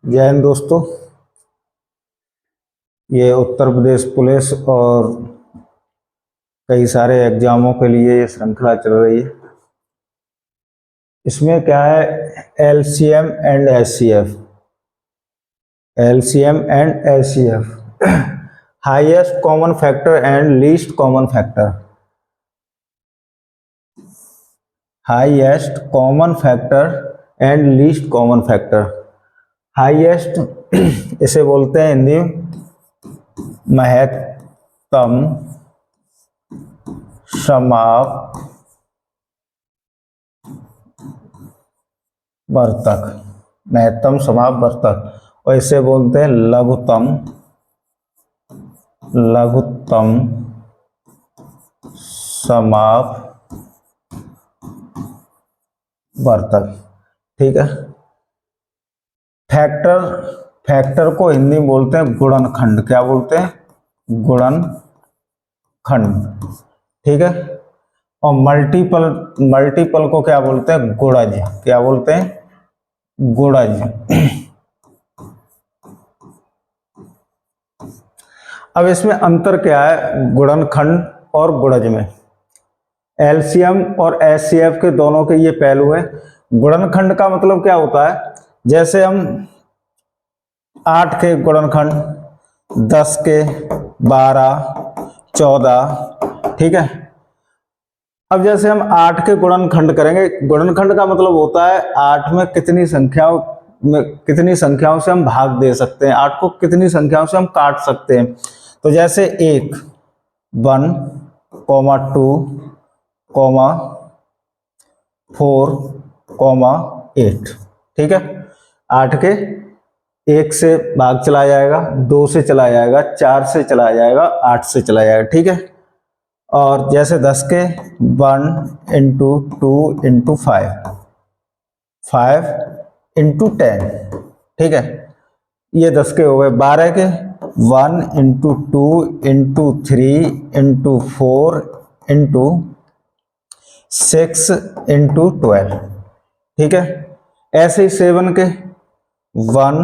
जय हिंद दोस्तों। ये उत्तर प्रदेश पुलिस और कई सारे एग्जामों के लिए ये श्रृंखला चल रही है। इसमें क्या है, LCM and HCF. LCM and HCF, highest common factor and least common factor. Highest common factor and least common factor. Highest इसे बोलते हैं हिंदी महत्तम समापवर्तक। महत्तम समापवर्तक। और इसे बोलते हैं लघुत्तम समापवर्तक। ठीक है। फैक्टर को हिंदी में बोलते हैं गुणनखंड। क्या बोलते हैं? गुणनखंड। ठीक है। और मल्टीपल को क्या बोलते हैं? गुणज। क्या बोलते हैं? गुणज। अब इसमें अंतर क्या है गुणनखंड और गुणज में? एलसीएम और एचसीएफ के दोनों के ये पहलू है। गुणनखंड का मतलब क्या होता है? जैसे हम 8 के गुणनखंड, 10 के, 12, 14। ठीक है। अब जैसे हम 8 के गुणनखंड करेंगे, गुणनखंड का मतलब होता है 8 में कितनी संख्याओं से हम भाग दे सकते हैं, 8 को कितनी संख्याओं से हम काट सकते हैं। तो जैसे 1, 1, 2, 4, 8। ठीक है। 8 के 1 से भाग चला जाएगा, 2 से चला जाएगा, 4 से चला जाएगा, 8 से चला जाएगा। ठीक है। और जैसे 10 के 1 इंटू 2 इंटू 5, 5 इंटू 10। ठीक है। ये 10 के हो गए। 12 के 1 into 2 into 3 into 4 into 6 into 12। ठीक है। ऐसे ही 7 के 1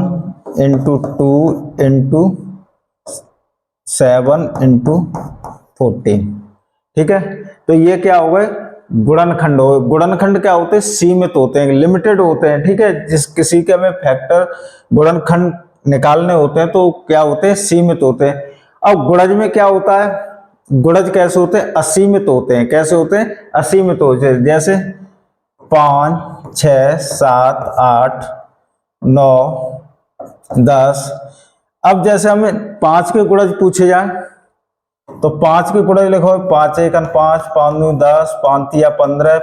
इंटू 2 इंटू 7 इंटू 14। ठीक है। तो ये क्या हो गए? गुणनखंड हो गए। गुणनखंड क्या होते हैं? सीमित होते हैं, लिमिटेड होते हैं। ठीक है। जिस किसी के हमें फैक्टर गुणनखंड निकालने होते हैं तो क्या होते हैं? सीमित होते हैं। अब गुणज में क्या होता है? गुणज कैसे होते हैं? असीमित होते हैं। कैसे होते हैं? असीमित होते हैं। जैसे 5, 6, 7, 8, 9, 10। अब जैसे हमें 5 के गुणज पूछे जाए तो 5 के गुणज लिखो। 5 1 5, 5 9 10, 5 3 15,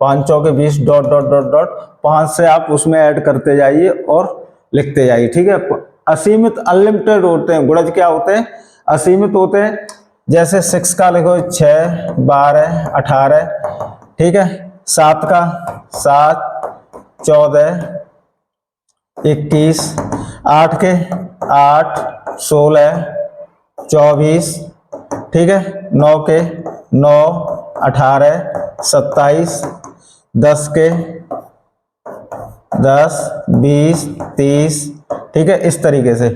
5 4 20, डॉट डॉट डॉट डॉट। 5 से आप उसमें ऐड करते जाइए और लिखते जाइए। ठीक है। असीमित अनलिमिटेड होते हैं। गुणज क्या होते हैं? असीमित होते हैं। जैसे 6 का लिखो 6, 12, 18। ठीक है। 7 का 7, 14, 21। 8 के 8, 16, 24। ठीक है। 9 के 9, 18, 27। 10 के 10, 20, 30। ठीक है। इस तरीके से।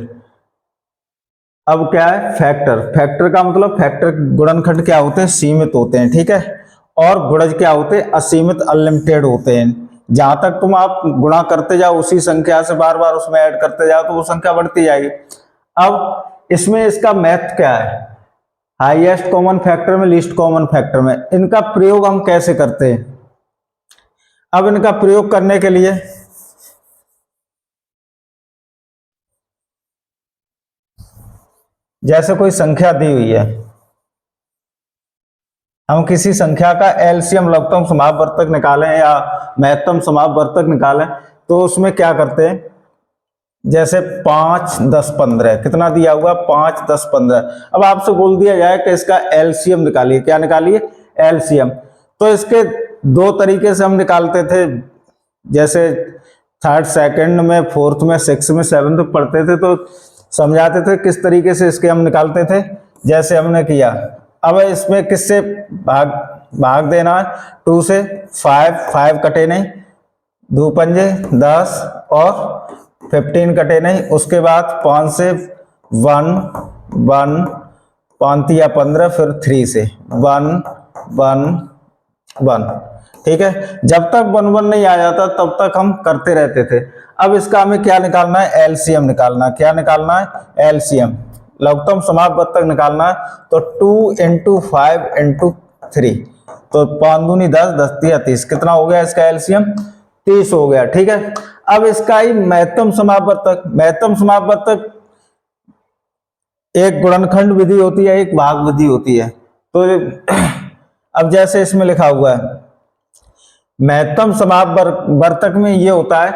अब क्या है? फैक्टर का मतलब फैक्टर गुणनखंड क्या होते हैं? सीमित होते हैं। ठीक है। और गुणज क्या होते हैं? असीमित अनलिमिटेड होते हैं। जहां तक तुम आप गुणा करते जाओ उसी संख्या से बार बार उसमें ऐड करते जाओ तो वो संख्या बढ़ती जाएगी। अब इसमें इसका महत्व क्या है? हाईएस्ट कॉमन फैक्टर में, लीस्ट कॉमन फैक्टर में, इनका प्रयोग हम कैसे करते हैं? अब इनका प्रयोग करने के लिए जैसे कोई संख्या दी हुई है, हम किसी संख्या का एलसीएम लघुत्तम समापवर्तक निकालें या महत्तम समापवर्तक निकालें तो उसमें क्या करते हैं? जैसे 5, 10, 15 कितना दिया हुआ? 5, 10, 15। अब आपसे बोल दिया जाए कि इसका एलसीएम निकालिए। क्या निकालिए? एलसीएम। तो इसके दो तरीके से हम निकालते थे। जैसे 3rd, 2nd में, 4th में, 6th में, 7th में पढ़ते थे तो समझाते थे किस तरीके से इसके हम निकालते थे। जैसे हमने किया। अब इसमें किससे भाग देना है? 2 से। 5 कटे नहीं, 2 पंजे 10 और 15 कटे नहीं, उसके बाद 5 से 1 1 5 या 15, फिर 3 से 1 1 1। ठीक है, जब तक 1 1 नहीं आ जाता तब तक हम करते रहते थे। अब इसका हमें क्या निकालना है, एलसीएम निकालना है। क्या निकालना है, एलसीएम, लघुत्तम समापवर्तक निकालना है। तो 2 × 5 × 3, तो 5 दूनी 10, 10 तिया 30, कितना हो गया इसका एलसीएम, 30 हो गया। ठीक है, अब इसका ही महत्तम समापवर्तक, महत्तम समापवर्तक एक गुणनखंड विधि होती है, एक भाग विधि होती है। तो अब जैसे इसमें लिखा हुआ है, महत्तम समापवर्तक में ये होता है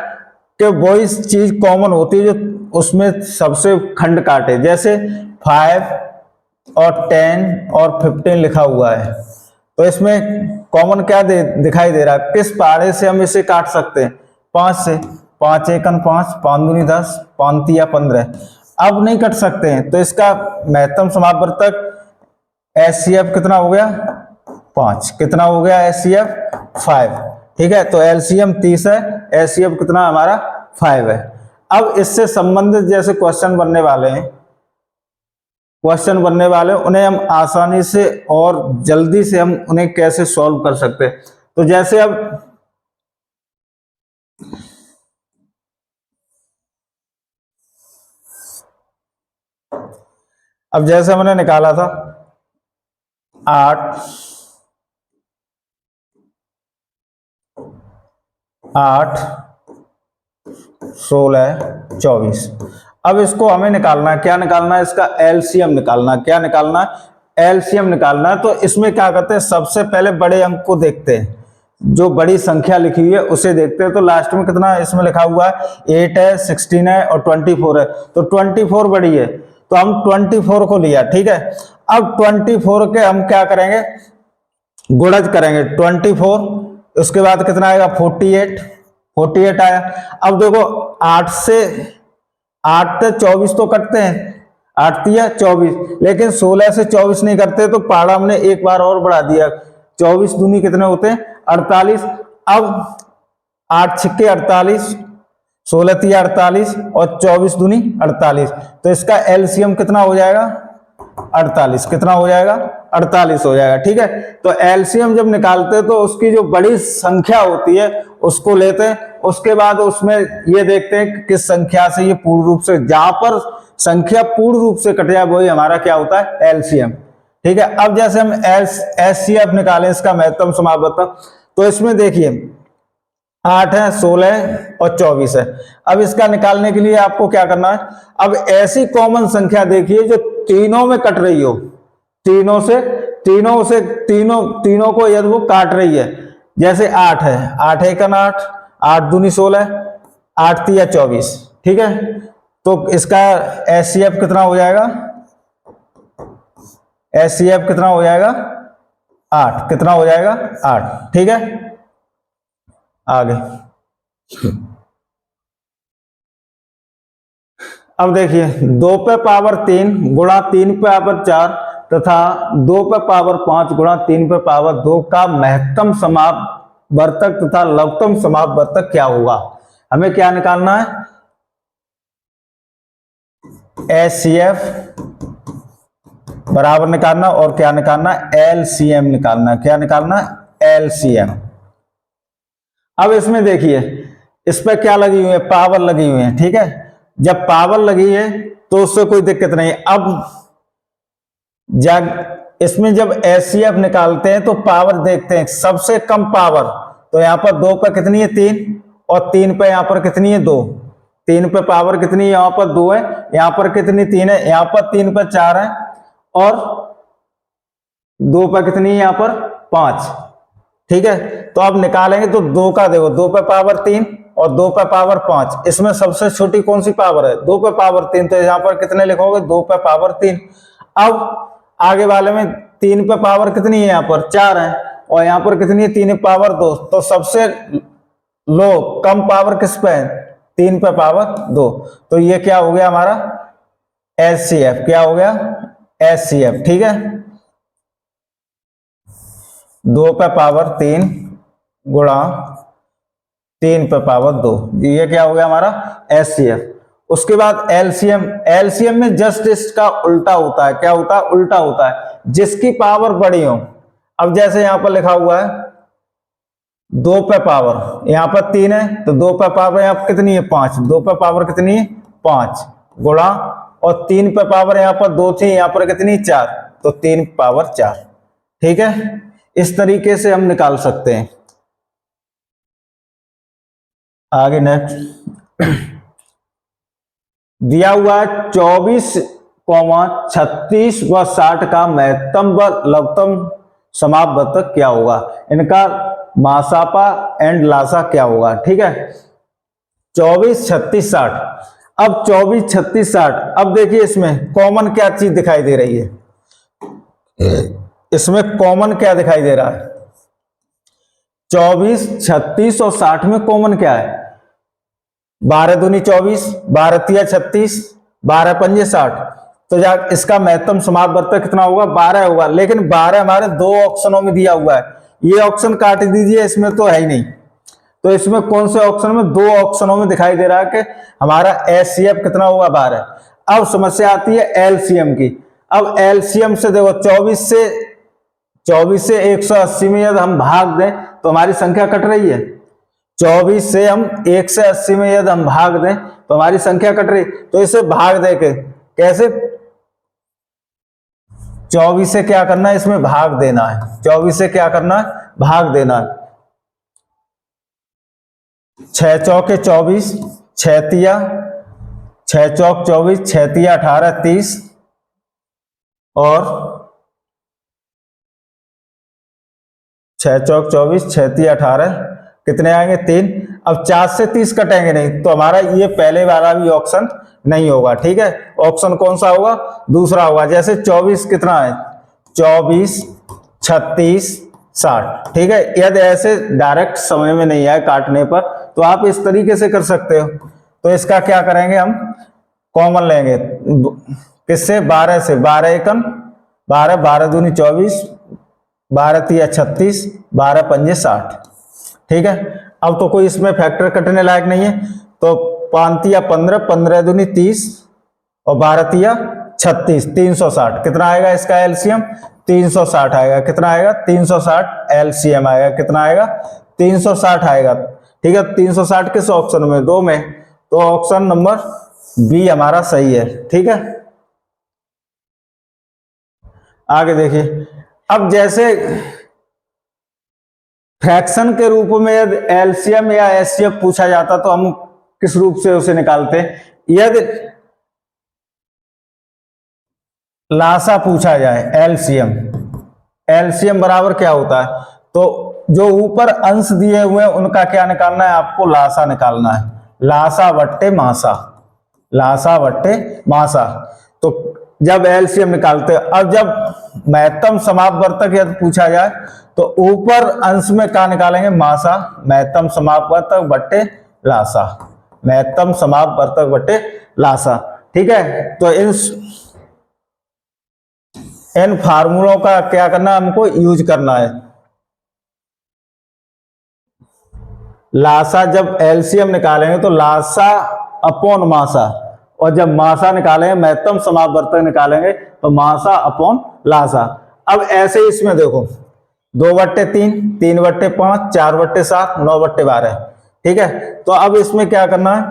कि वो इस चीज कॉमन होती है जो उसमें सबसे खंड काटे, जैसे 5 और 10 और 15 लिखा हुआ है। तो इसमें कॉमन क्या दिखाई दे रहा है, किस पहाड़े से हम इसे काट सकते हैं, 5 से। 5 × 1 5, 5 दूनी 10, 5 तिया 15। अब नहीं कट सकते हैं, तो इसका महत्तम समापवर्तक एचसीएफ कितना हो गया, 5। कितना हो गया एचसीएफ, 5। ठीक है, तो एलसीएम 30 है, एचसीएफ कितना हमारा 5 है। अब इससे संबंधित जैसे क्वेश्चन बनने वाले हैं, उन्हें हम आसानी से और जल्दी से हम उन्हें कैसे सॉल्व कर सकते हैं। तो जैसे अब जैसे हमने निकाला था 8 16 24। अब इसको हमें निकालना है, क्या निकालना है, इसका एलसीएम निकालना है। क्या निकालना है, एलसीएम निकालना है। तो इसमें क्या करते हैं, सबसे पहले बड़े अंक को देखते हैं, जो बड़ी संख्या लिखी हुई है उसे देखते हैं। तो लास्ट में कितना इसमें लिखा हुआ है, 8 है, 16 है और 24 है। तो 24 बड़ी है, तो हम 24 को लिया। ठीक है, अब 24 के हम क्या करेंगे, गुणज करेंगे 24, उसके बाद कितना आएगा 48 आया। अब देखो 8 से 24 तो कटते हैं, 8 तिया 24, लेकिन 16 से 24 नहीं करते, तो पहाड़ा हमने एक बार और बढ़ा दिया। 24 दूनी कितने होते हैं, 48। अब 8 छिक्के 48, 16 तिया 48 और 24 दूनी 48। तो इसका एलसीएम कितना हो जाएगा, 48। कितना हो जाएगा, 48 हो जाएगा। ठीक है, तो एलसीएम जब निकालते हैं तो उसकी जो बड़ी संख्या होती है उसको लेते हैं, उसके बाद उसमें ये देखते हैं कि किस संख्या से ये पूर्ण रूप से, जहां पर संख्या पूर्ण रूप से कट जाए वही हमारा क्या होता है, एलसीएम। ठीक है, अब जैसे हम एचसीएफ निकालें, इसका महत्तम समापवर्तक, तो इसमें देखिए 8 है, 16 और 24 है। अब इसका निकालने के लिए आपको क्या करना है, अब ऐसी कॉमन संख्या देखिए जो तीनों में कट रही हो, तीनों को यदि वो काट रही है। जैसे 8 है, 8 × 8, 8 दूनी 16, 8 तिया 24। ठीक है, तो इसका एचसीएफ कितना हो जाएगा, एचसीएफ कितना हो जाएगा, 8। कितना हो जाएगा, 8। ठीक है, आगे अब देखिए 2 पे पावर 3 गुणा 3 पे पावर 4 तथा 2 पे पावर 5 गुणा 3 पे पावर 2 का महत्तम समापवर्तक तथा लघुत्तम समापवर्तक क्या होगा। हमें क्या निकालना है, एचसीएफ बराबर निकालना, और क्या निकालना, एलसीएम निकालना। क्या निकालना, एलसीएम। अब इसमें देखिए इस पे क्या लगी हुई है, पावर लगी हुई है। ठीक है, जब पावर लगी है तो उससे कोई दिक्कत नहीं। अब इसमें जब एचसीएफ निकालते हैं तो पावर देखते हैं, सबसे कम पावर, तो यहां पर 2 पे कितनी है, 3, और 3 पे यहां पर कितनी है, 2। 3 पे पावर कितनी है, यहां पर 2 है, यहां पर कितनी 3 है, यहां पर 3 पे 4 है, और 2 पे कितनी है, यहां पर 5। ठीक है, तो अब निकालेंगे तो 2 का देखो, 2 पे पावर 3 और 2 पे पावर 5, इसमें सबसे छोटी कौन सी पावर है, 2 पे पावर 3, तो यहां पर कितने लिखोगे, 2 पे पावर 3। अब आगे वाले में 3 पे पावर कितनी है, यहां पर 4 है, और यहां पर कितनी है, 3 पावर 2, तो सबसे लो कम पावर किस पे है, 3 पे पावर 2। तो ये क्या हो गया हमारा एचसीएफ, क्या हो गया एचसीएफ। ठीक है, 2 पे पावर 3 गुणा 3 पे पावर 2, ये क्या हो गया हमारा HCF। उसके बाद एलसीएम, एलसीएम में जस्ट इसका उल्टा होता है। क्या होता है? उल्टा होता है, जिसकी पावर बड़ी हो। अब जैसे यहां पर लिखा हुआ है 2 पे पावर, यहां पर 3 है तो 2 पे पावर यहां पर कितनी है? 5। 2 पे पावर कितनी है? 5 गुणा, और 3 पे पावर यहां पर 2 थी, यहां पर कितनी? 4, तो 3 पावर 4। ठीक है, इस तरीके से हम निकाल सकते हैं। आगे नेक्स्ट दिया हुआ है 24, 36 व 60 का महत्तम व लघुत्तम समापवर्तक क्या होगा? इनका मासापा एंड लासा क्या होगा? ठीक है, 24, 36, 60। अब 24, 36, 60, अब देखिए इसमें कॉमन क्या चीज दिखाई दे रही है? इसमें कॉमन क्या दिखाई दे रहा है? 24, 36 और 60 में कॉमन क्या है? 12 दूनी 24, 12 तिया 36, 12 पंजे 60। तो इसका महत्तम समापवर्तक कितना होगा? 12 होगा। लेकिन 12 हमारे 2 ऑप्शनों में दिया हुआ है, ये ऑप्शन काट दीजिए, इसमें तो है ही नहीं। तो इसमें कौन से ऑप्शन में? 2 ऑप्शनों में दिखाई दे रहा है कि हमारा HCF कितना होगा? 12। अब समस्या आती है एलसीएम की। अब एलसीएम से देखो 24 से 180 में यदि हम भाग दें तो हमारी संख्या कट रही है। 24 से हम 1 से 80 में यदि हम भाग दें तो हमारी संख्या कट रही। तो इसे भाग दे के कैसे? 24 से क्या करना है? इसमें भाग देना है। 24 से क्या करना है? भाग देना है। 6 चौके 24, 6 तिया 6 चौक 24, 6 तिया 18, 30 और 6 चौक 24, 6 तिया 18, कितने आएंगे? 3। अब 4 से 30 कटेंगे नहीं, तो हमारा ये पहले वाला भी ऑप्शन नहीं होगा। ठीक है, ऑप्शन कौन सा होगा? दूसरा होगा। जैसे 24 कितना है? 24, 36, 60। ठीक है, यदि ऐसे डायरेक्ट समय में नहीं आए काटने पर तो आप इस तरीके से कर सकते हो। तो इसका क्या करेंगे? हम कॉमन लेंगे किससे? 12 से। 12 एकम 12, 12 दूनी 24, 12 तिया 36, 12 पंजे 60। ठीक है, अब तो कोई इसमें फैक्टर कटने लायक नहीं है, तो 5 तिया 15, 15 दूनी 30 और 12 तिया 36, 360। कितना आएगा इसका एलसीएम? 360 आएगा। कितना आएगा? 360 एलसीएम आएगा। कितना आएगा? 360 आएगा। ठीक है, 360 किस ऑप्शन में? 2 में, तो ऑप्शन नंबर बी हमारा सही है। ठीक है, आगे देखिए। अब जैसे फ्रैक्शन के रूप में यदि एलसीएम या एचसीएफ पूछा जाता तो हम किस रूप से उसे निकालते? यदि लासा पूछा जाए, एलसीएम, एलसीएम बराबर क्या होता है? तो जो ऊपर अंश दिए हुए हैं उनका क्या निकालना है? आपको लासा निकालना है। लासा बट्टे मासा, लासा बट्टे मासा। तो जब एलसीएम निकालते हैं, अब जब महत्तम समापवर्तक यदि पूछा जाए तो ऊपर अंश में क्या निकालेंगे? मासा, महत्तम समापवर्तक बट्टे लासा, महत्तम समापवर्तक बट्टे लासा। ठीक है, तो इन फार्मूलों का क्या करना है? हमको यूज करना है। लासा जब एलसीएम निकालेंगे तो लासा अपॉन मासा, और जब मासा निकालेंगे, महत्तम समापवर्तक निकालेंगे तो मासा अपॉन लासा। अब ऐसे ही इसमें देखो 2/3, 3/5, 4/7, 9/12। ठीक है, तो अब इसमें क्या करना है?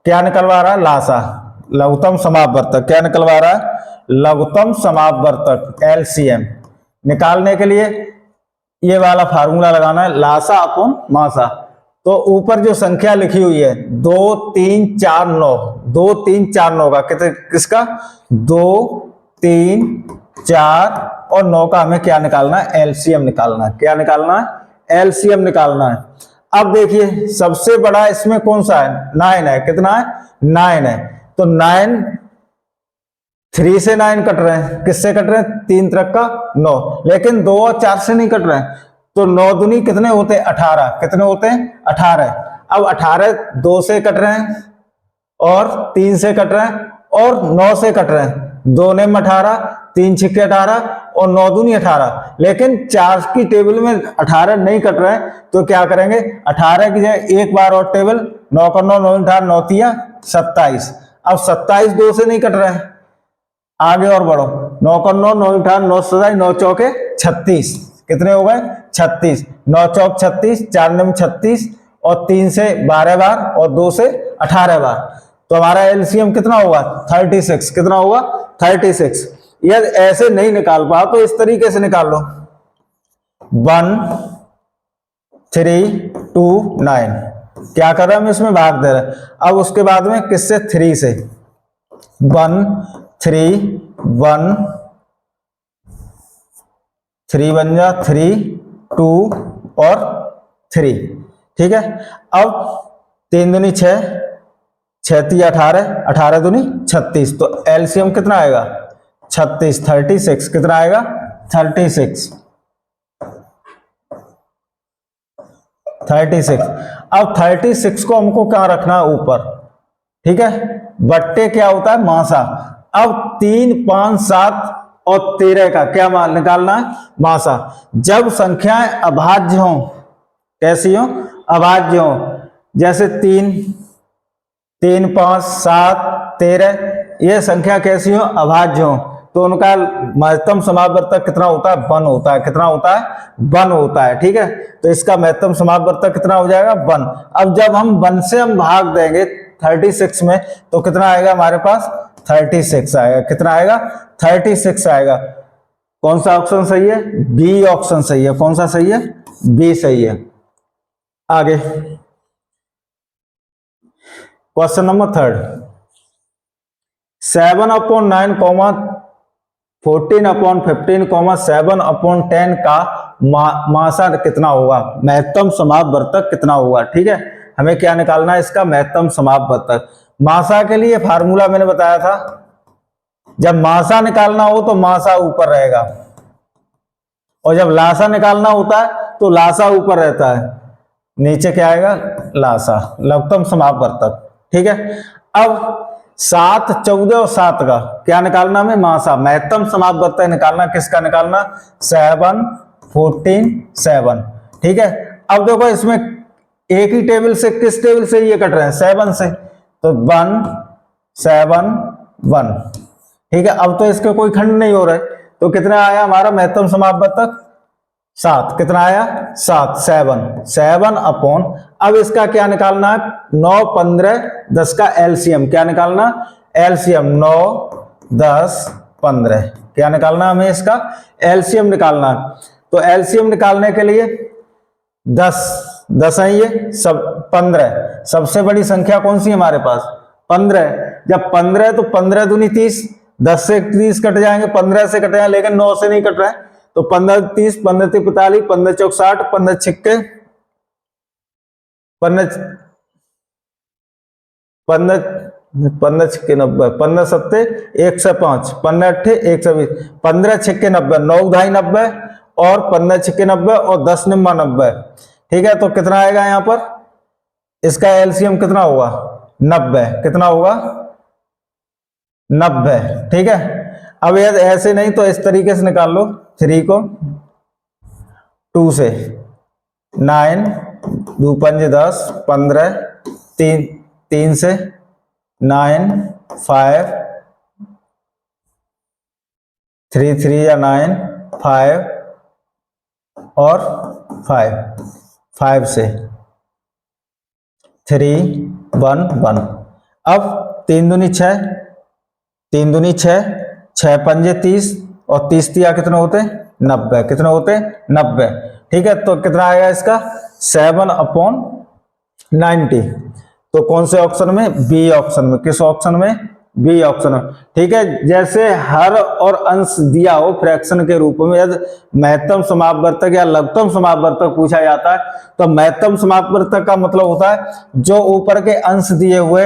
क्या निकलवा रहा है? लासा, लघुत्तम समापवर्तक। क्या निकलवा रहा है? लघुत्तम समापवर्तक एलसीएम निकालने के लिए ये वाला फार्मूला लगाना है, लासा अपॉन मासा। तो ऊपर जो संख्या लिखी हुई है 2, 3, 4, 9, 2, 3, 4, 9 का किसका? 2, 3, 4 और 9 का हमें क्या निकालना है? एलसीएम निकालना है। क्या निकालना है? एलसीएम निकालना है। अब देखिए सबसे बड़ा इसमें कौन सा है? 9 है। कितना है? 9 है। तो 9, 3 से 9 कट रहे हैं। किससे कट रहे हैं? 3 त्रिक का 9, लेकिन 2 और 4 से नहीं कट रहे हैं। तो 9 दूनी कितने होते हैं? 18। कितने होते हैं? 18। अब 18 2 से कट रहे हैं और 3 से कट रहे हैं और 9 से कट रहे हैं। 2 ने 18, 3 छिक्के 18 और 9 दूनी 18, लेकिन 4 की टेबल में 18 नहीं कट रहे हैं, तो क्या करेंगे 18 की जगह एक बार और टेबल 9 का 9, 9 18, 9 तिया 27। अब 27 2 से नहीं कट रहे हैं, आगे और बढ़ो, 9 का 9, 9 18, 9 27, 9 चौके 36, कितने हो गए 36, 9 चौक 36, 4 नम 36 और 3 से 12 बार और 2 से 18 बार, तो हमारा एलसीएम कितना होगा 36। कितना होगा 36। यदि ऐसे नहीं निकाल पाओ तो इस तरीके से निकाल लो, 1 3 2 9, क्या कर रहे हैं हम इसमें भाग दे रहे हैं। अब उसके बाद में किससे 3 से 1 3 1 3 बन जा 3 2 और 3, ठीक है। अब 3 दूनी 6, 6 ती 18, 18 दूनी 36, तो एलसीएम कितना आएगा 36, 36, कितना आएगा 36, 36। अब 36 को हमको कहां रखना है ऊपर, ठीक है, बट्टे क्या होता है मासा। अब 3 5 7 और 13 का क्या मान निकालना है मासा। जब संख्याएं अभाज्य हो, कैसी हो अभाज्य हो, जैसे 3 3 5 7 13, ये संख्या कैसी हो अभाज्य हो, तो उनका महत्तम समापवर्तक कितना होता है 1 होता है। कितना होता है 1 होता है, ठीक है। तो इसका महत्तम समापवर्तक कितना हो जाएगा 1। अब जब हम 1 से हम भाग देंगे 36 में, तो कितना आएगा हमारे पास 36 आएगा। कितना आएगा 36 आएगा। कौन सा ऑप्शन सही है, बी ऑप्शन सही है। कौन सा सही है, बी सही है। आगे क्वेश्चन नंबर 3, 7/9, 14/15, 7/10 का मासा कितना होगा, महत्तम समापवर्तक कितना होगा, ठीक है। हमें क्या निकालना है इसका महत्तम समापवर्तक। मासा के लिए फार्मूला मैंने बताया था, जब मासा निकालना हो तो मासा ऊपर रहेगा, और जब लासा निकालना होता है तो लासा ऊपर रहता है, नीचे क्या आएगा लासा, लघुत्तम समापवर्तक, ठीक है। अब 7 14 और 7 का क्या निकालना हमें मासा, महत्तम समापवर्तक निकालना। किसका निकालना 7 14 7, ठीक है। अब देखो इसमें एक ही टेबल से, किस टेबल से ये कट रहे हैं 7 से, तो 1 7 1, ठीक है। अब तो इसके कोई खंड नहीं हो रहे, तो कितना आया हमारा महत्तम समापवर्तक 7। कितना आया 7 7 अपॉन, अब इसका क्या निकालना है 9 15 10 का एलसीएम। क्या निकालना एलसीएम 9 10 15, क्या निकालना हमें इसका एलसीएम निकालना। तो एलसीएम निकालने के लिए 10 है ये सब, 15 सबसे बड़ी संख्या कौन सी है हमारे पास 15। जब 15 तो 15 दूनी 30, 10 से 30 कट जाएंगे, 15 से कट जाएंगे, लेकिन 9 से नहीं कट रहे हैं, तो 15 30, 15 45, 15 चौक 60, 15 छिक्के 15 90, 15 सत्ते 105, 15 अट्ठे 120, 15 छिक्के 90, 9 ढाई 90 और 15 छिक्के 90 और 10 निम्मा 90, ठीक है। तो कितना आएगा यहां पर, इसका एलसीएम कितना होगा 90। कितना होगा 90, ठीक है। अब यदि ऐसे नहीं तो इस तरीके से निकाल लो, 3 को 2 से 9 2 5 10 15, 3 से 9 5 3 3 या 9 5 और 5 से 3 1 1। अब 3 दूनी 6, 3 दूनी 6, 6 पंजे 30 और 30 तिया कितने होते 90, कितने होते 90, ठीक है। तो कितना आएगा इसका 7/90। तो कौन से ऑप्शन में, बी ऑप्शन में। किस ऑप्शन में, बी ऑप्शन में, ठीक है। जैसे हर और अंश दिया हो फ्रैक्शन के रूप में, यदि महत्तम समापवर्तक या लघुत्तम समापवर्तक पूछा जाता है, तो महत्तम समापवर्तक का मतलब होता है जो ऊपर के अंश दिए हुए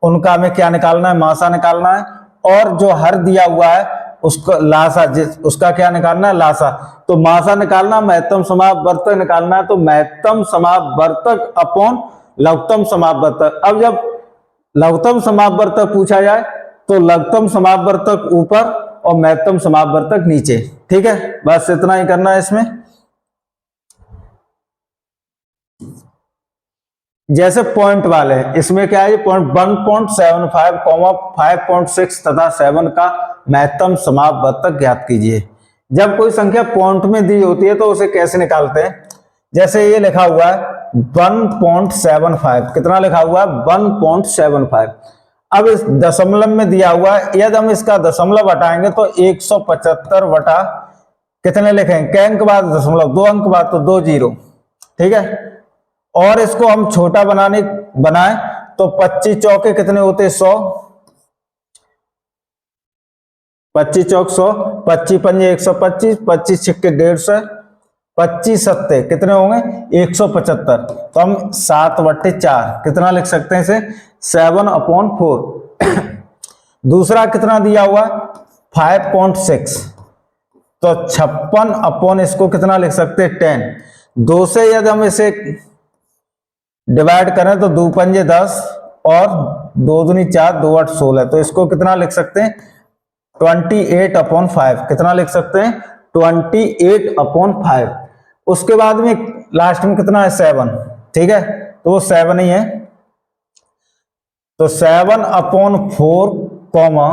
उनका हमें क्या निकालना है मासा निकालना है, और जो हर दिया हुआ है उसको लासा, उसका क्या निकालना है लासा। तो मासा निकालना, महत्तम समापवर्तक निकालना है, तो महत्तम समापवर्तक अपॉन लघुत्तम समापवर्तक। अब जब लघुत्तम समापवर्तक पूछा जाए तो लघुत्तम समापवर्तक ऊपर और महत्तम समापवर्तक नीचे। ठीक है, बस इतना ही करना है इसमें। जैसे पॉइंट वाले, इसमें क्या है, पॉइंट 1.75, 5.6 तथा 7 का महत्तम समापवर्तक ज्ञात कीजिए। जब कोई संख्या पॉइंट में दी होती है तो उसे कैसे निकालते हैं? जैसे ये लिखा हुआ है 1.75, कितना लिखा हुआ है? 1.75। अब इस दशमलव में दिया हुआ है, यदि हम इसका दशमलव हटाएंगे तो 175 बटा कितने लिखेंगे? कै अंक बाद दशमलव? 2 अंक बाद, तो 2 जीरो। ठीक है, और इसको हम छोटा बनाए तो 25 चौके कितने होते? 100। 25 चौक 100, 25 पंजे 125, 25 छिक्के 150, 25 सत्ते कितने होंगे? 175। तो हम 7/4 कितना लिख सकते हैं इसे? 7/4। दूसरा कितना दिया हुआ? 5.6, तो 56 इसको कितना लिख सकते हैं? 10। 2 से यदि हम इसे डिवाइड करें तो 2 पंजे 10 और 2 दूनी 4, 2 8 16, तो इसको कितना लिख सकते हैं? 28/5। कितना लिख सकते हैं? 28/5। उसके बाद में लास्ट में कितना है? 7। ठीक है, तो वो 7 ही है। तो 7/4 कॉमा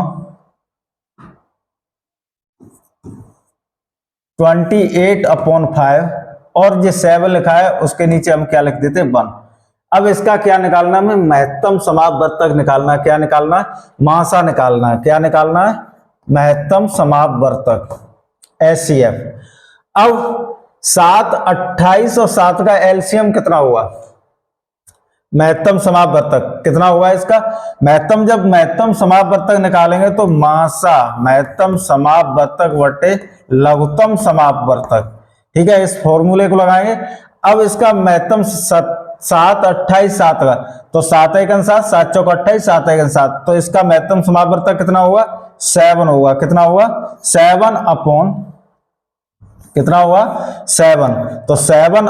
28/5 और जो 7 लिखा है उसके नीचे हम क्या लिख देते हैं? 1। अब इसका क्या निकालना है? महत्तम समापवर्तक निकालना। क्या निकालना है? मासा निकालना है। क्या निकालना है? महत्तम समापवर्तक, HCF। अब 7, 28 और 7 का एलसीएम कितना हुआ? महत्तम समापवर्तक कितना हुआ इसका? महत्तम, जब महत्तम समापवर्तक निकालेंगे तो मासा महत्तम समापवर्तक बटे लघुत्तम समापवर्तक। ठीक है, इस फॉर्मूले को लगाएंगे। अब इसका महत्तम 7, 28, 7 का, तो 7 1 7, 7 चौक 28, 7 1 7, तो इसका महत्तम समापवर्तक कितना हुआ? 7 होगा। कितना हुआ? 7 कितना हुआ? 7। तो 7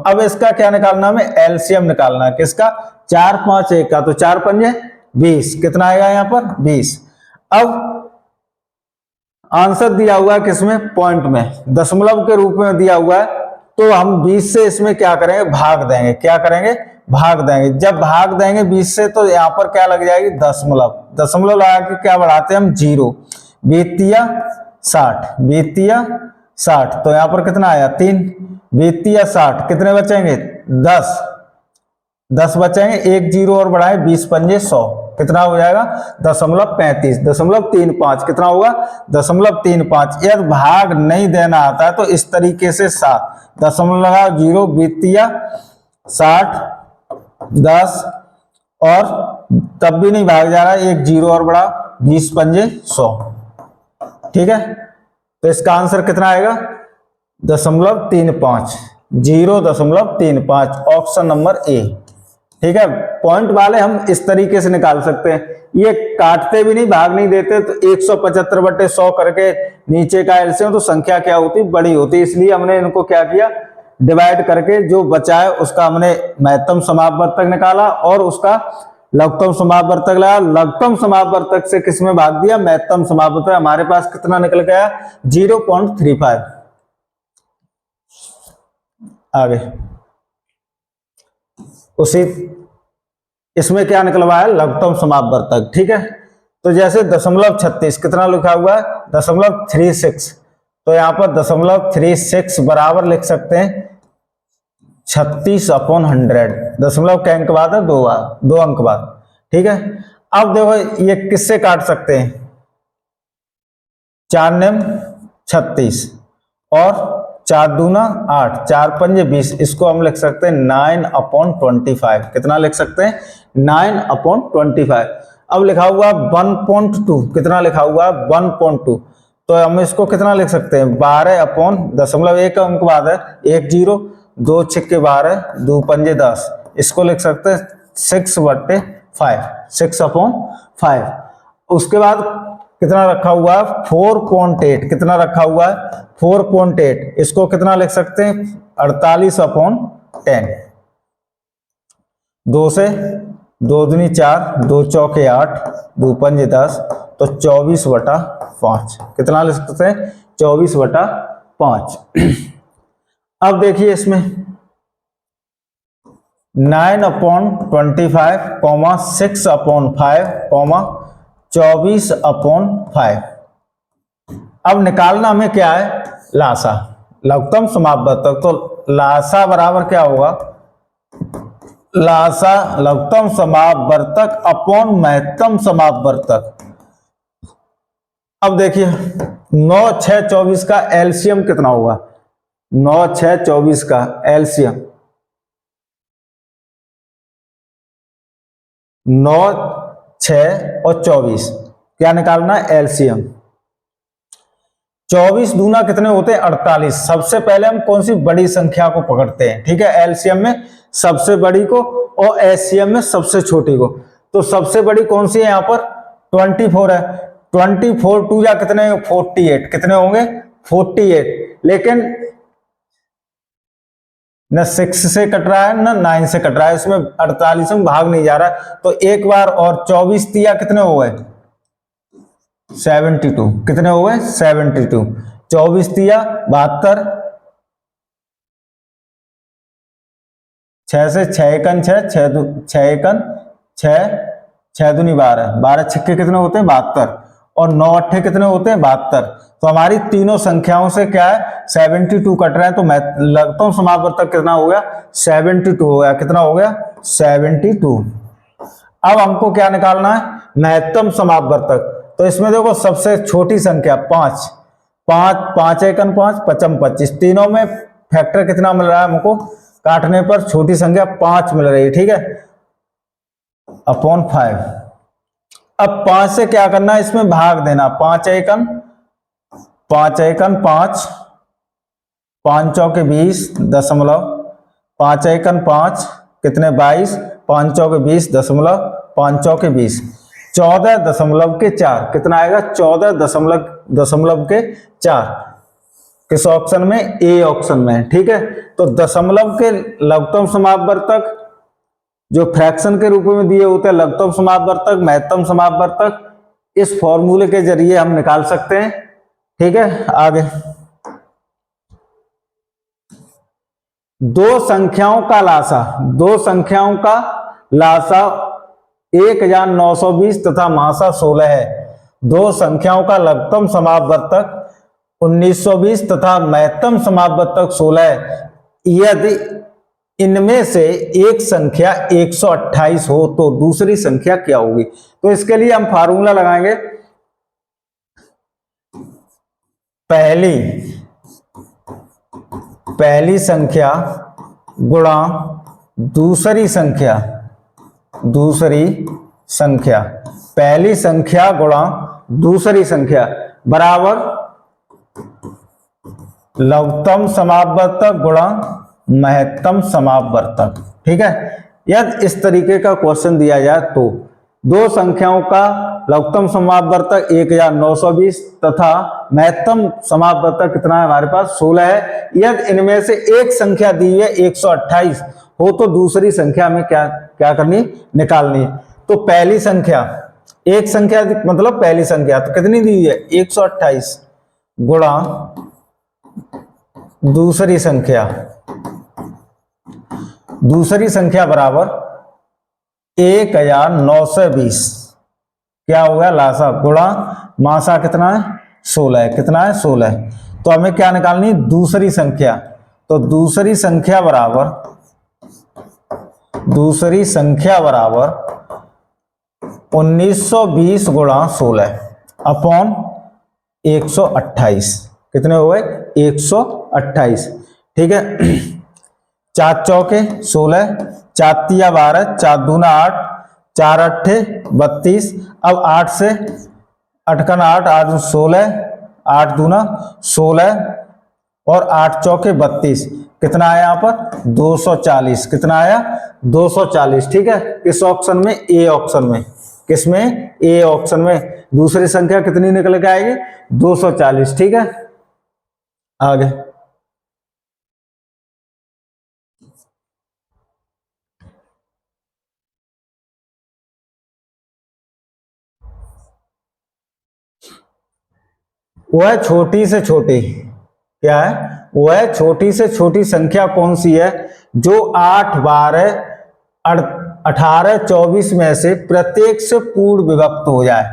अब इसका क्या निकालना? हमें एलसीएम निकालना है। किसका? 4 5 1 का, तो 4 पंजे 20। कितना आएगा यहाँ पर? 20। अब आंसर दिया हुआ है किसमें? पॉइंट में, दशमलव के रूप में दिया हुआ है, तो हम 20 से इसमें क्या करेंगे? भाग देंगे। क्या करेंगे? भाग देंगे। जब भाग देंगे 20 से तो यहाँ पर क्या लग जाएगी? दशमलव। दशमलव लगा के क्या बढ़ाते हैं हम? 0। 20 60, 20 60, तो यहाँ पर कितना आया? 3। 20 60, कितने बचेंगे? 10। 10 बचेंगे, 1 0 और बढ़ाए, 20 पंजे 100, कितना हो जाएगा? 0.35, 0.35। कितना हुआ? 0.35। यदि भाग नहीं देना आता है तो इस तरीके से 7 दशमलव लगा, 0, 20 60, 10 और तब भी नहीं भाग जा रहा है, 1 0 और बढ़ा, 20 पंजे 100। ठीक है, तो इसका आंसर कितना आएगा? 0.35, 0.35, ऑप्शन नंबर ए। ठीक है, पॉइंट वाले हम इस तरीके से निकाल सकते हैं। ये काटते भी नहीं, भाग नहीं देते, तो 175/100 करके नीचे का एलसीएम, तो संख्या क्या होती? बड़ी होती। इसलिए हमने इनको क्या किया? डिवाइड करके जो बचा है उसका हमने महत्तम समापवर्तक निकाला और उसका लघुत्तम समापवर्तक लगा। लघुत्तम समापवर्तक से किसमें भाग दिया? महत्तम समापवर्तक। हमारे पास कितना निकल गया? 0.35। आगे उसी इसमें क्या निकलवा है? लघुत्तम समापवर्तक। ठीक है, तो जैसे 36 कितना लिखा हुआ है? 36, तो यहाँ पर 36 बराबर लिख सकते हैं 36/100। दशमलव के अंक बाद है? 2 अंक बाद। ठीक है, अब देखो ये किससे काट सकते हैं? 4 नेम 36 और 4 दूना 8, 4 पंजे 20, इसको हम लिख सकते हैं 9/25। कितना लिख सकते हैं? 9/25। अब लिखा हुआ 1.2, कितना लिखा हुआ? 1.2, तो हम इसको कितना लिख सकते हैं? 12/1 अंक बाद है, 1 0, 2 छिक्के 12, 2 पंजे 10, इसको लिख सकते हैं 6/5, 6/5। उसके बाद कितना रखा हुआ है? 4.8, कितना रखा हुआ है? 4.8, इसको कितना लिख सकते हैं? 48/10। 2 से 2 दूनी 4, 2 चौके 8, 2 पंजे 10, तो 24/5 कितना लिख सकते हैं? 24/5। अब देखिए इसमें 9/25, 6/5, 24/5। अब निकालना हमें क्या है? लासा, लघुत्तम समापवर्तक। तो लासा बराबर क्या होगा? लासा लघुत्तम समापवर्तक अपॉन महत्तम समापवर्तक। अब देखिए 9, 6, 24 का एलसीएम कितना होगा? 9, 6, 24 का एलसीएम 9, 6 और 24, क्या निकालना है? एलसीएम। 24 दूना कितने होते हैं? 48। सबसे पहले हम कौन सी बड़ी संख्या को पकड़ते हैं? ठीक है, एलसीएम में सबसे बड़ी को और एचसीएम में सबसे छोटी को। तो सबसे बड़ी कौन सी है यहाँ पर? 24 है। 24 टू या कितने? 48। कितने होंगे? 48। लेकिन न 6 से कट रहा है न 9 से कट रहा है, इसमें 48 में भाग नहीं जा रहा है। तो एक बार और 24 दिया कितने हो गए? 72। कितने हो गए? 72। 24 दिया 72, 6 से 6 एकन 6, 6 एकन 6, 6 दूनी 12, 12 छक्के कितने होते हैं? 72, और 9 अट्ठे कितने होते हैं? 72। तो हमारी तीनों संख्याओं से क्या है? 72 कट रहे हैं। तो लघुत्तम समापवर्तक कितना हो गया? 72 हो गया। कितना हो गया? 72। अब हमको क्या निकालना है? महत्तम समापवर्तक। तो इसमें देखो सबसे छोटी संख्या 5, 5, 5 एकन 5, 5 25, तीनों में फैक्टर कितना मिल रहा है हमको? काटने पर छोटी संख्या 5 मिल रही है। ठीक है, अपॉन 5। अब 5 से क्या करना है? इसमें भाग देना। 5 एकन 5 एकन 5, 5 चौके 20 दशमलव, 5 एकन 5 कितने? 22, 5 चौके 20 दशमलव, 5 चौके 20, 14.4। कितना आएगा? 14.4। किस ऑप्शन में? ए ऑप्शन में। ठीक है, तो दशमलव के लघुत्तम समापवर्तक जो फ्रैक्शन के रूप में दिए होते हैं, लघुत्तम समापवर्तक, महत्तम समापवर्तक, इस फॉर्मूले के जरिए हम निकाल सकते हैं। ठीक है, आगे दो संख्याओं का लासा, दो संख्याओं का लासा 1920 तथा महासा 16 है। दो संख्याओं का लघुत्तम समापवर्तक 1920 तथा महत्तम समापवर्तक 16 है। यदि इनमें से एक संख्या 128 हो तो दूसरी संख्या क्या होगी? तो इसके लिए हम फार्मूला लगाएंगे। पहली संख्या गुणा दूसरी संख्या, पहली संख्या गुणा दूसरी संख्या बराबर लघुत्तम समापवर्तक गुणा महत्तम समापवर्तक। ठीक है, यदि इस तरीके का क्वेश्चन दिया जाए तो दो संख्याओं का लघुत्तम समापवर्तक 1920 तथा महत्तम समापवर्तक कितना है? हमारे पास 16 है। यदि इनमें से एक संख्या दी है 128 हो तो दूसरी संख्या में क्या करनी? निकालनी। तो पहली संख्या, एक संख्या मतलब पहली संख्या तो कितनी दी है? 128 गुणा दूसरी संख्या बराबर 1920। क्या हो गया? लासा गुणा मासा कितना है? 16 है। कितना है? 16 है। तो हमें क्या निकालनी? दूसरी संख्या। तो दूसरी संख्या बराबर 1920 गुणा 16 अपॉन 128। कितने हो गए? 128। ठीक है, 4 चौके 16, 4 तिया 12, 4 दूना 8, 4 अट्ठे 32। अब 8 से अटकन 8, 8 16, 8 दूना 16 और 8 चौके 32। कितना आया यहाँ पर? 240। कितना आया? 240। ठीक है, किस ऑप्शन में? ए ऑप्शन में। किसमें? ए ऑप्शन में। दूसरी संख्या कितनी निकल के आएगी? 240। ठीक है, आगे वह छोटी से छोटी, क्या है, वह छोटी से छोटी संख्या कौन सी है जो 8, 12, 18, 24 में से प्रत्येक से पूर्ण विभक्त हो जाए।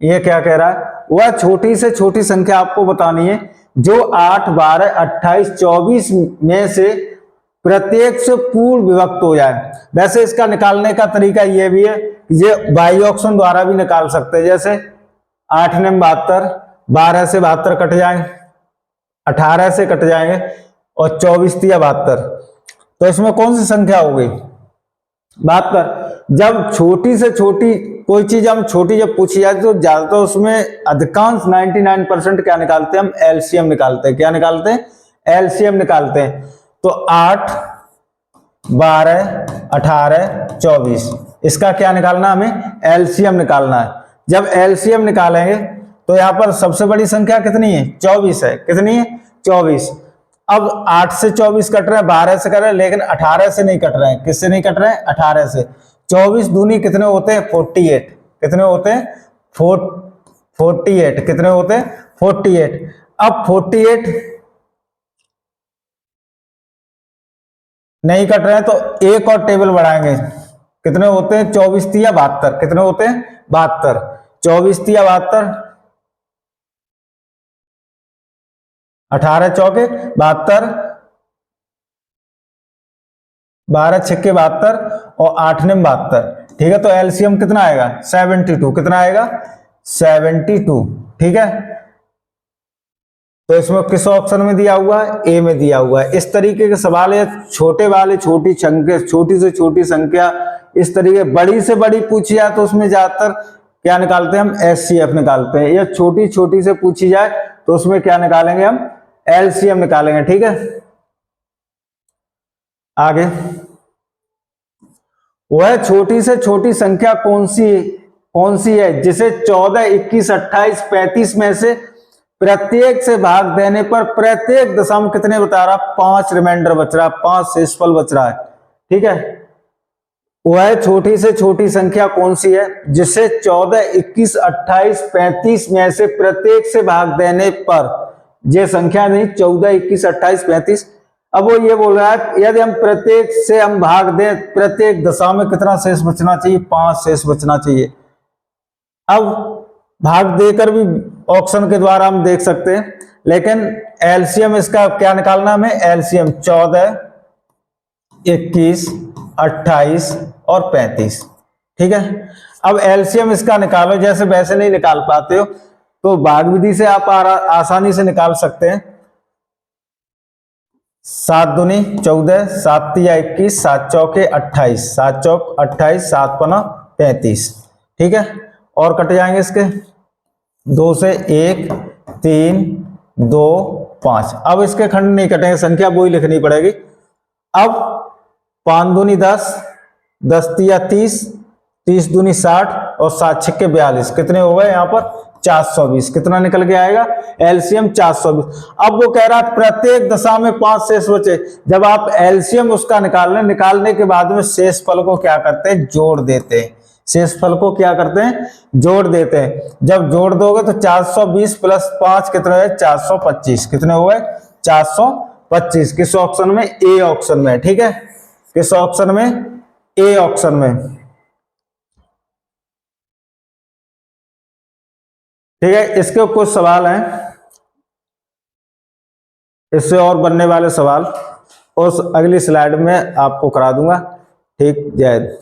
ये क्या कह रहा है, वह छोटी से छोटी संख्या आपको बतानी है जो 8, 12, 28, 24 में से प्रत्येक से पूर्ण विभक्त हो जाए। वैसे इसका निकालने का तरीका ये भी है, ये बाई ऑप्शन द्वारा भी निकाल सकते हैं। जैसे 8 ने 72, 12 से 72 कट जाएंगे, 18 से कट जाएंगे और 24 तिया 72, तो इसमें कौन सी संख्या हो गई, 72। जब छोटी से छोटी कोई चीज हम छोटी जब पूछी जाती तो ज्यादातर उसमें अधिकांश 99% क्या निकालते हैं हम, एलसीएम निकालते हैं। क्या निकालते हैं, एलसीएम निकालते हैं। तो 8, 12, 18, 24, इसका क्या निकालना, हमें एलसीएम निकालना है। जब एलसीएम निकालेंगे तो यहां पर सबसे बड़ी संख्या कितनी है, 24 है। कितनी है, 24। अब 8 से 24 कट रहे हैं, 12 से कट रहे हैं, लेकिन 18 से नहीं कट रहे हैं। किससे नहीं कट रहे हैं, 18 से। 24 दूनी कितने होते हैं, 48। कितने होते हैं, 48। कितने होते हैं, 48। अब 48 नहीं कट रहे हैं तो एक और टेबल बढ़ाएंगे, कितने होते हैं, 24 तिया 72। कितने होते हैं, 72। 24 तिया 72, 18 चौके 72, 12 छक्के 72 और 8 ने 72। ठीक है, तो एलसीएम कितना आएगा, 72। कितना आएगा, 72। ठीक है, तो इसमें किस ऑप्शन में दिया हुआ है, ए में दिया हुआ है। इस तरीके के सवाल है, छोटे वाले छोटी संख्या, छोटी से छोटी संख्या, इस तरीके बड़ी से बड़ी पूछी जाए तो उसमें ज्यादातर क्या निकालते हैं हम, एचसीएफ निकालते हैं। या छोटी छोटी से पूछी जाए तो उसमें क्या निकालेंगे हम, एलसीएम निकालेंगे। ठीक है, आगे, वह छोटी से छोटी संख्या कौन सी है जिसे 14, 21, 28, 35 में से प्रत्येक से भाग देने पर प्रत्येक दशम कितने बता रहा, 5 रिमाइंडर बच रहा है, 5 शेषफल बच रहा है। ठीक है, वह छोटी से छोटी संख्या कौन सी है जिसे 14, 21, 28, 35 में से प्रत्येक से भाग देने पर, ये संख्या नहीं 14, 21, 28, 35। अब वो ये बोल रहा है यदि हम प्रत्येक से हम भाग दें, प्रत्येक दशा में कितना शेष बचना चाहिए, 5 शेष बचना चाहिए। अब भाग देकर भी ऑप्शन के द्वारा हम देख सकते हैं, लेकिन एलसीएम इसका क्या निकालना हमें, एलसीएम 14, 21, 28 और 35। ठीक है, अब एलसीएम इसका निकालो, जैसे वैसे नहीं निकाल पाते हो तो भाग विधि से आप आसानी से निकाल सकते हैं। 7 दूनी 14, 7 तिया 21, 7 चौके 28, 7 चौक 28, 7 पना 35। ठीक है, और कट जाएंगे इसके 2 से 1, 3, 2, 5। अब इसके खंड नहीं कटेंगे, संख्या वही लिखनी पड़ेगी। अब 5 दूनी 10, 10 तिया 30, 30 दूनी 60 और 7 छक्के 42। कितने हो गए यहाँ पर, 420। कितना निकल के आएगा, एलसीएम 420। अब वो कह रहा है प्रत्येक दशा में 5 शेष बचे। जब आप एलसीएम उसका निकालने के बाद में शेषफल को क्या करते हैं, जोड़ देते हैं। शेषफल को क्या करते हैं, जोड़ देते हैं। जब जोड़ दोगे तो 420 प्लस 5 कितने है, 425। कितने हो गए, 425। किस ऑप्शन में, ए ऑप्शन में। ठीक है, किस ऑप्शन में, ए ऑप्शन में। ठीक है, इसके कुछ सवाल हैं, इससे और बनने वाले सवाल उस अगली स्लाइड में आपको करा दूंगा। ठीक, जय हिंद।